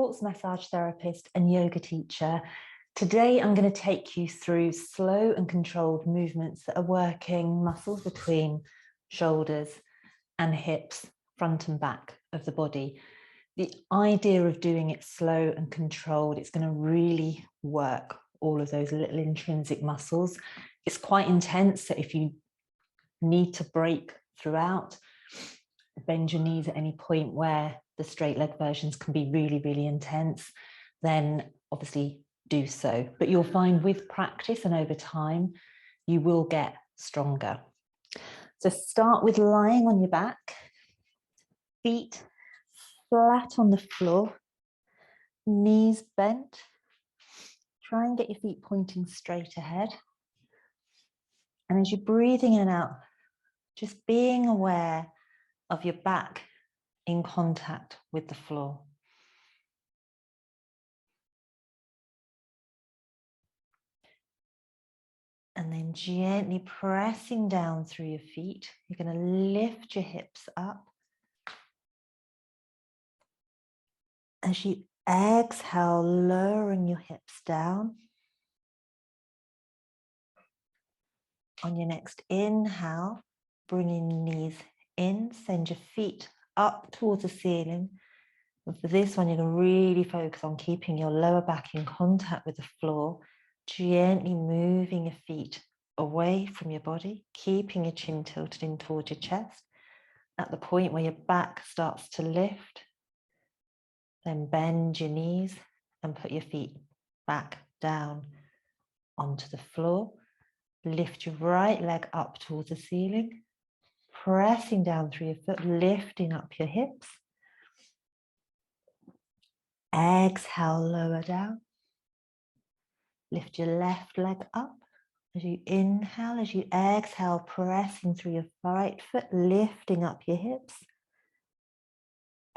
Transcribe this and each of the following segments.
sports massage therapist and yoga teacher. Today, I'm going to take you through slow and controlled movements that are working muscles between shoulders and hips, front and back of the body. The idea of doing it slow and controlled, it's going to really work all of those little intrinsic muscles. It's quite intense, so if you need to break throughout, bend your knees at any point where the straight leg versions can be really, really intense, then obviously do so. But you'll find with practice and over time, you will get stronger. So start with lying on your back, feet flat on the floor, knees bent. Try and get your feet pointing straight ahead. And as you're breathing in and out, just being aware of your back in contact with the floor. And then gently pressing down through your feet. You're going to lift your hips up. As you exhale, lowering your hips down. On your next inhale, bringing your knees in, send your feet up towards the ceiling. And for this one, you're going to really focus on keeping your lower back in contact with the floor, gently moving your feet away from your body, keeping your chin tilted in towards your chest. At the point where your back starts to lift, then bend your knees and put your feet back down onto the floor. Lift your right leg up towards the ceiling, pressing down through your foot, lifting up your hips. Exhale, lower down. Lift your left leg up. As you inhale, as you exhale, pressing through your right foot, lifting up your hips.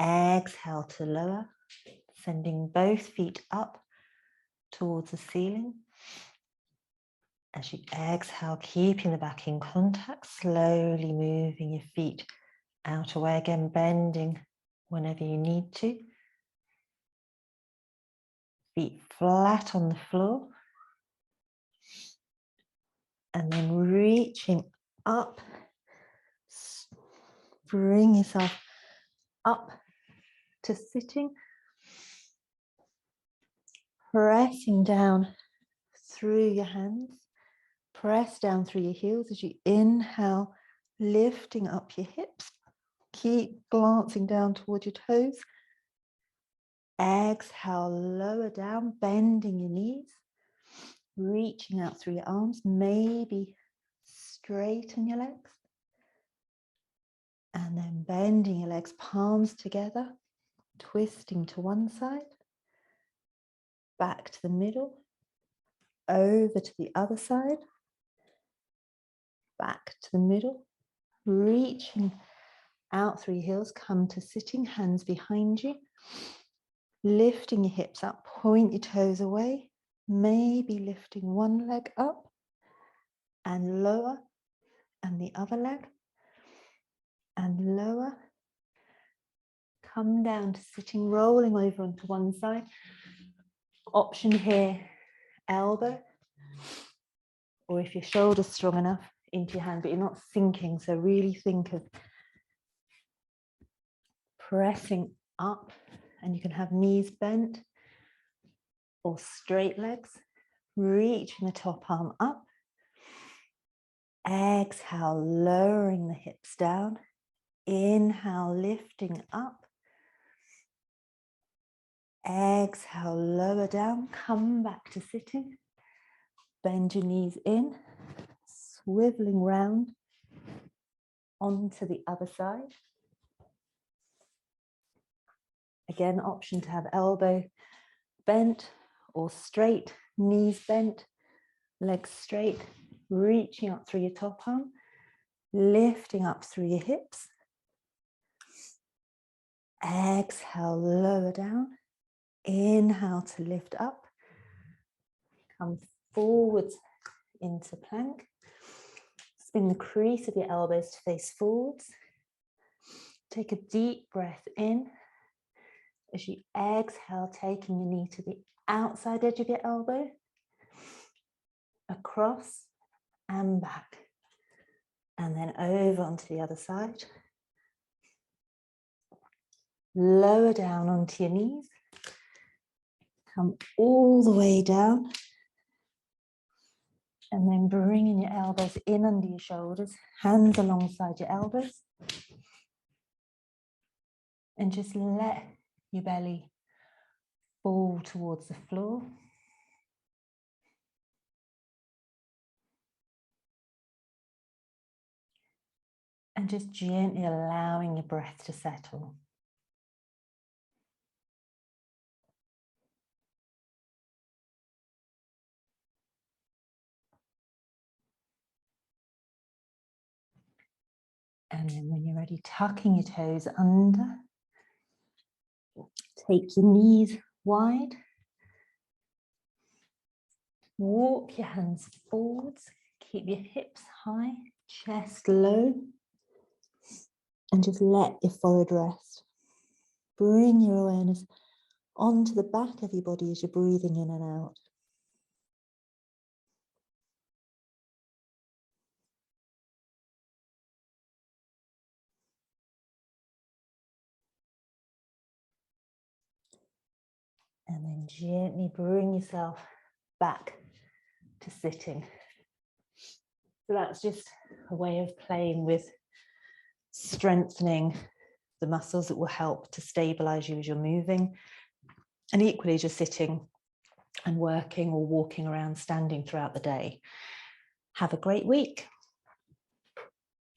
Exhale to lower, sending both feet up towards the ceiling. As you exhale, keeping the back in contact, slowly moving your feet out away again, bending whenever you need to. Feet flat on the floor. And then reaching up, bring yourself up to sitting. Pressing down through your hands. Press down through your heels as you inhale, lifting up your hips. Keep glancing down toward your toes. Exhale, lower down, bending your knees. Reaching out through your arms, maybe straighten your legs. And then bending your legs, palms together, twisting to one side, back to the middle, over to the other side, back to the middle, reaching out through your heels, come to sitting, hands behind you, lifting your hips up, point your toes away, maybe lifting one leg up and lower, and the other leg, and lower. Come down to sitting, rolling over onto one side. Option here, elbow, or if your shoulder's strong enough, into your hand, but you're not sinking, so really think of pressing up, and you can have knees bent or straight legs, reaching the top arm up. Exhale, lowering the hips down. Inhale, lifting up. Exhale, lower down, come back to sitting. Bend your knees in, swiveling round onto the other side. Again, option to have elbow bent or straight, knees bent, legs straight, reaching up through your top arm, lifting up through your hips. Exhale, lower down. Inhale to lift up. Come forwards into plank. Spin the crease of your elbows to face forwards. Take a deep breath in. As you exhale, taking your knee to the outside edge of your elbow, across and back, and then over onto the other side. Lower down onto your knees, come all the way down, and then bringing your elbows in under your shoulders, hands alongside your elbows, and just let your belly fall towards the floor. And just gently allowing your breath to settle. And then when you're ready, tucking your toes under. Take your knees wide. Walk your hands forwards. Keep your hips high, chest low. And just let your forehead rest. Bring your awareness onto the back of your body as you're breathing in and out. And then gently bring yourself back to sitting. So that's just a way of playing with strengthening the muscles that will help to stabilize you as you're moving. And equally as you're sitting and working or walking around, standing throughout the day. Have a great week.